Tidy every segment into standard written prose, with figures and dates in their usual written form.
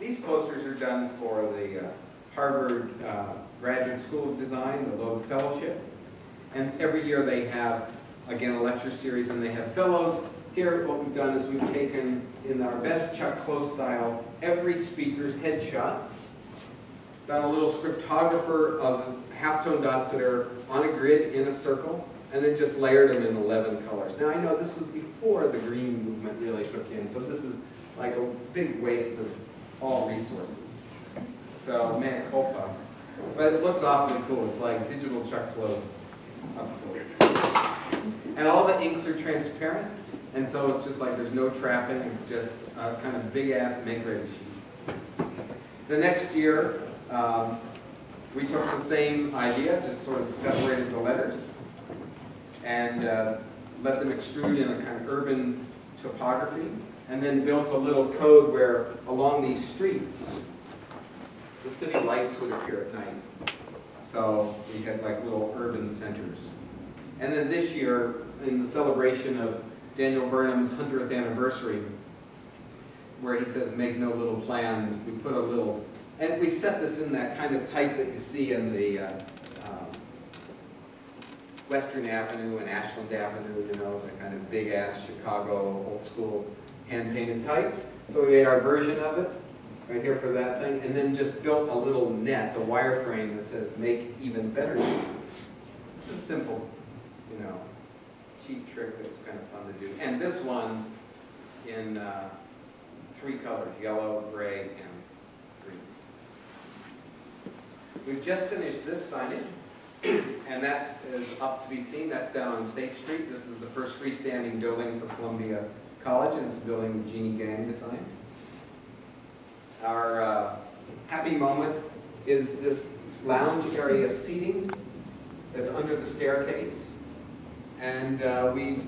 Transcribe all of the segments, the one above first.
These posters are done for the Harvard Graduate School of Design, the Loeb Fellowship. And every year they have, again, a lecture series, and they have fellows. Here, what we've done is we've taken, in our best Chuck Close style, every speaker's headshot, done a little scriptographer of halftone dots that are on a grid in a circle, and then just layered them in 11 colors. Now, I know this was before the green movement really took in, so this is like a big waste of all resources. So, mea culpa. But it looks awfully cool. It's like digital Chuck Close up close. And all the inks are transparent, and so it's just like there's no trapping. It's just a kind of big-ass make-ready sheet. The next year, we took the same idea, just sort of separated the letters, and let them extrude in a kind of urban topography, and then built a little code where along these streets, the city lights would appear at night. So we had like little urban centers. And then this year, in the celebration of Daniel Burnham's 100th anniversary, where he says, make no little plans, we put a little, and we set this in that kind of type that you see in the Western Avenue and Ashland Avenue, you know, the kind of big-ass Chicago, old-school hand-painted type. So we made our version of it, right here for that thing, and then just built a little net, a wireframe that says, make even better. It's a simple, you know, cheap trick that's kind of fun to do. And this one in 3 colors, yellow, gray, and green. We've just finished this signage, and that is up to be seen. That's down on State Street. This is the first freestanding building for Columbia College, and it's a building Jeannie Gang designed. Our happy moment is this lounge area seating that's under the staircase. And we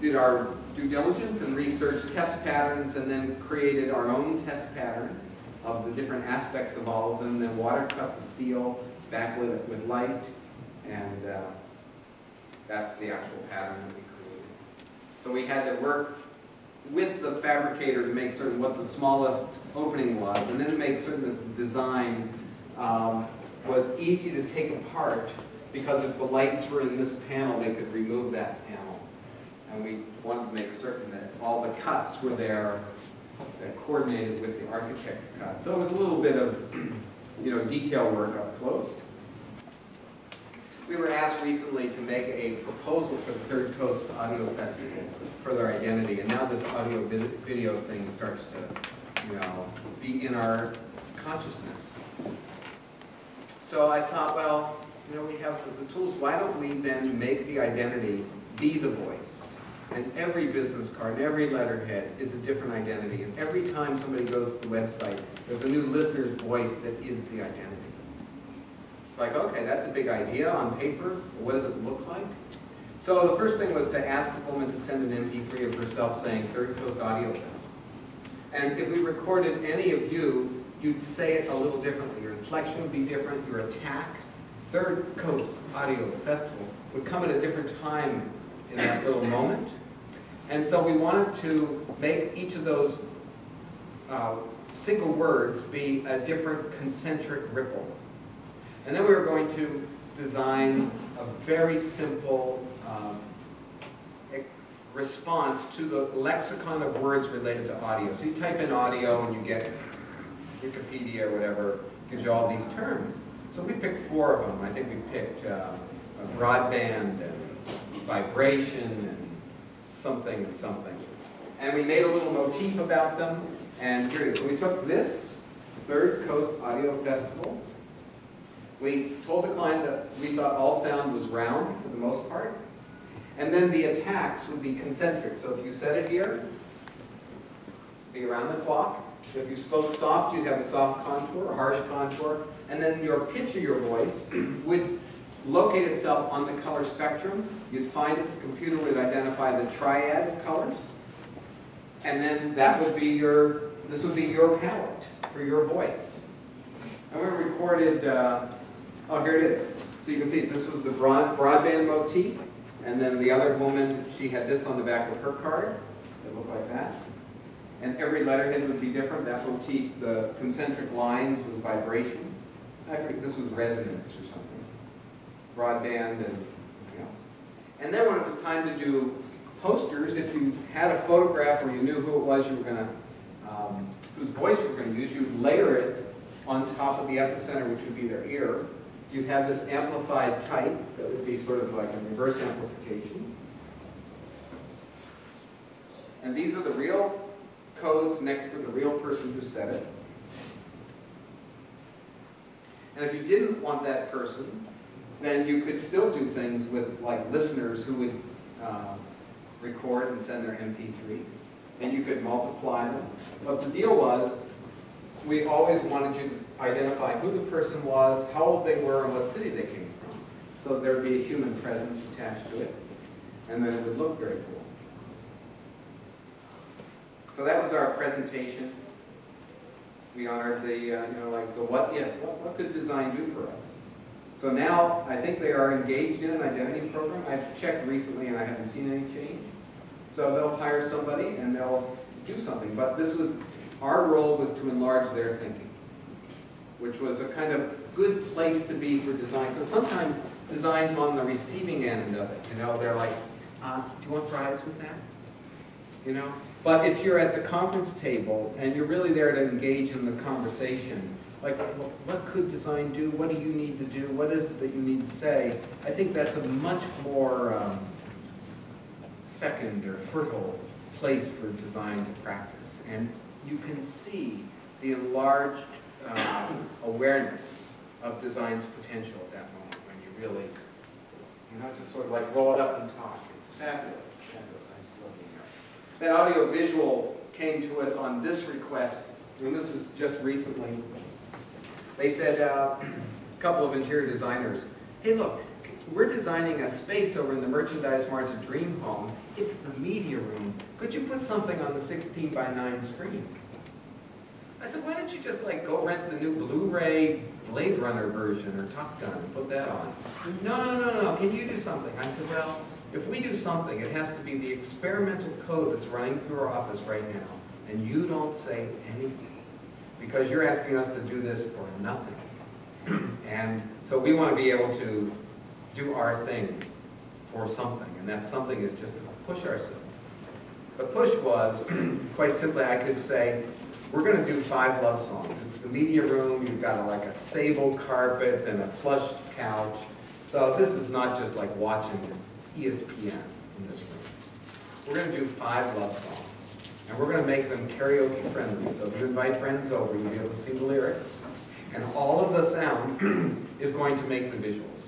did our due diligence and researched test patterns, and then created our own test pattern of the different aspects of all of them, then watercut the steel, backlit it with light, and that's the actual pattern that we created. So we had to work with the fabricator to make certain what the smallest opening was, and then to make certain that the design was easy to take apart, because if the lights were in this panel, they could remove that panel. And we wanted to make certain that all the cuts were there, that coordinated with the architect's cut. So it was a little bit of, you know, detail work up close. We were asked recently to make a proposal for the Third Coast Audio Festival for their identity, and now this audio video thing starts to, you know, be in our consciousness. So I thought, well, you know, we have the tools, why don't we then make the identity be the voice? And every business card, every letterhead is a different identity. And every time somebody goes to the website, there's a new listener's voice that is the identity. It's like, okay, that's a big idea on paper. What does it look like? So the first thing was to ask the woman to send an MP3 of herself saying Third Coast Audio Festival. And if we recorded any of you, you'd say it a little differently. Your inflection would be different, your attack. Third Coast Audio Festival would come at a different time in that little moment. And so we wanted to make each of those single words be a different concentric ripple. And then we were going to design a very simple response to the lexicon of words related to audio. So you type in audio and you get Wikipedia or whatever, gives you all these terms. So we picked 4 of them. I think we picked broadband and vibration and something and something. And we made a little motif about them, and here it is. So we took this, Third Coast Audio Festival. We told the client that we thought all sound was round for the most part, and then the attacks would be concentric. So if you set it here, it'd be around the clock. If you spoke soft, you'd have a soft contour, a harsh contour, and then your pitch of your voice would locate itself on the color spectrum. You'd find it, the computer would identify the triad of colors, and then that would be your, this would be your palette for your voice. And we recorded, oh, here it is. So you can see this was the broadband motif, and then the other woman, she had this on the back of her card. It looked like that. and every letterhead would be different. That motif, the concentric lines, was vibration. I forget, this was resonance or something. Broadband and something else. And then when it was time to do posters, if you had a photograph where you knew who it was you were going to, whose voice you were going to use, you would layer it on top of the epicenter, which would be their ear. You'd have this amplified type that would be sort of like a reverse amplification. And these are the real codes next to the real person who said it. And if you didn't want that person, then you could still do things with like listeners who would record and send their MP3. And you could multiply them. But the deal was, we always wanted you to identify who the person was, how old they were, and what city they came from. So there would be a human presence attached to it. And then it would look very cool. So that was our presentation. We honored the, like the what if. What could design do for us? So now I think they are engaged in an identity program. I've checked recently and I haven't seen any change. So they'll hire somebody and they'll do something. But this was, our role was to enlarge their thinking, which was a kind of good place to be for design. Because sometimes design's on the receiving end of it. They're like, do you want fries with that? But if you're at the conference table and you're really there to engage in the conversation, like, what could design do? What do you need to do? What is it that you need to say? I think that's a much more fecund or fertile place for design to practice. And you can see the enlarged awareness of design's potential at that moment when you really, just sort of like roll it up and talk. It's fabulous. That audio-visual came to us on this request, and this is just recently. They said, a couple of interior designers, hey look, we're designing a space over in the Merchandise Mart's Dream Home. It's the media room. Could you put something on the 16:9 screen? I said, why don't you just like go rent the new Blu-ray Blade Runner version or Top Gun and put that on? No, can you do something? I said, well, if we do something, it has to be the experimental code that's running through our office right now, and you don't say anything, because you're asking us to do this for nothing. And so we want to be able to do our thing for something, and that something is just to push ourselves. The push was, quite simply, I could say, we're going to do 5 love songs. It's the media room, you've got like a sable carpet and a plush couch. So this is not just like watching ESPN in this room. We're going to do 5 love songs. And we're going to make them karaoke friendly. So if you invite friends over, you'll be able to sing the lyrics. And all of the sound is going to make the visuals.